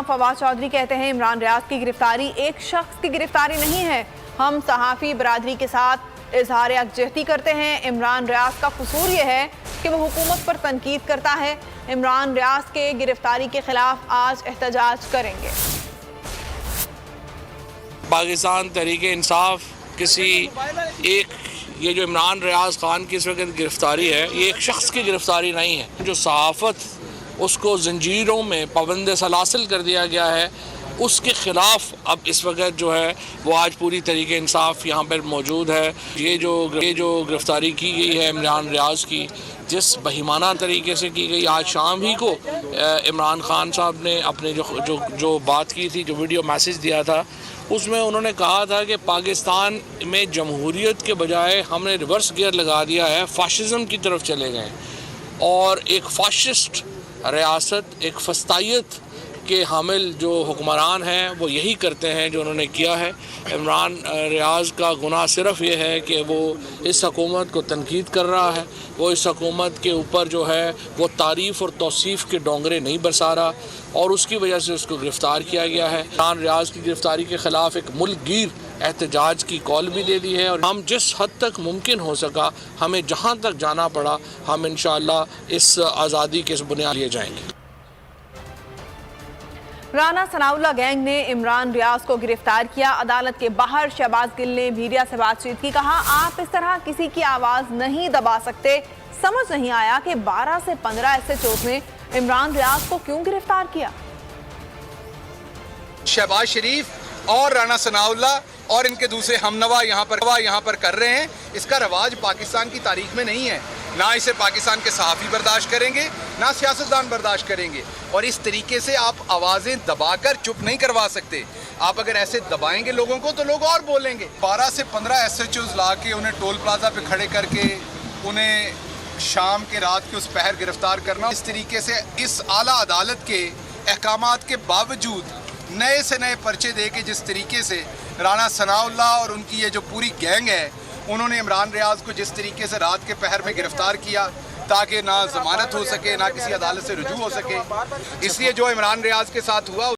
फवाद चौधरी कहते हैं इमरान रियाज की गिरफ्तारी एक शख्स की गिरफ्तारी नहीं है। हम सहाफ़ी बरादरी के साथ इजहार यकजहती करते हैं। इमरान रियाज का कसूर यह है कि वो हुकूमत पर तनकीद करता है। इमरान रियाज के गिरफ्तारी के खिलाफ आज एहतजाज करेंगे। पाकिस्तान तहरीक इंसाफ किसी एक ये जो इमरान रियाज खान की इस वक्त गिरफ्तारी है, ये एक शख्स की गिरफ्तारी नहीं है। जो सहाफ़त उसको जंजीरों में पाबंद सलासिल कर दिया गया है, उसके ख़िलाफ़ अब इस वक्त जो है वो आज पूरी तरीके इंसाफ यहाँ पर मौजूद है। ये जो गिरफ़्तारी की गई है इमरान रियाज की, जिस बहिमाना तरीके से की गई, आज शाम ही को इमरान खान साहब ने अपने जो बात की थी, जो वीडियो मैसेज दिया था, उसमें उन्होंने कहा था कि पाकिस्तान में जमहूरियत के बजाय हमने रिवर्स गियर लगा दिया है, फ़ाशिज़म की तरफ चले गए और एक फ़ाशिस्ट रियासत, एक फस्तायत के हामिल जो हुक्मरान हैं वो यही करते हैं जो उन्होंने किया है। इमरान रियाज का गुनाह सिर्फ़ ये है कि वो इस हुकूमत को तनकीद कर रहा है, वो इस हुकूमत के ऊपर जो है वो तारीफ़ और तौसीफ़ के डोंगरे नहीं बरसा रहा और उसकी वजह से उसको गिरफ़्तार किया गया है। इमरान रियाज की गिरफ़्तारी के ख़िलाफ़ एक मुल्क गिर एहतजाज की कॉल भी दे दी है और हम जिस हद तक मुमकिन हो सका, हमें जहाँ तक जाना पड़ा, हम इंशाअल्लाह इस आज़ादी के इस बुनियाद लिए जाएंगे। राना सनाउल्लाह गैंग ने इमरान रियाज को गिरफ्तार किया। अदालत के बाहर शहबाज गिल ने मीडिया से बातचीत की। कहा, आप इस तरह किसी की आवाज़ नहीं दबा सकते। समझ नहीं आया कि 12 से 15 SHOs ने इमरान रियाज को क्यों गिरफ्तार किया। शहबाज शरीफ और राना सनाउल्लाह और इनके दूसरे हमनवा यहाँ पर कर रहे हैं। इसका रवाज पाकिस्तान की तारीख में नहीं है। ना इसे पाकिस्तान के सहाफ़ी बर्दाश्त करेंगे, ना सियासतदान बर्दाश्त करेंगे। और इस तरीके से आप आवाज़ें दबाकर चुप नहीं करवा सकते। आप अगर ऐसे दबाएंगे लोगों को तो लोग और बोलेंगे। 12 से 15 SHOs ला के उन्हें टोल प्लाजा पे खड़े करके उन्हें शाम के रात के उस पहर गिरफ्तार करना, इस तरीके से इस आला अदालत के अहकामात के बावजूद नए से नए पर्चे दे के जिस तरीके से राना सनाउल्लाह और उनकी ये जो पूरी गैंग है, उन्होंने इमरान रियाज को जिस तरीके से रात के पहर में गिरफ्तार किया ताकि ना ज़मानत हो सके, ना किसी अदालत से रुजू हो सके, इसलिए जो इमरान रियाज के साथ हुआ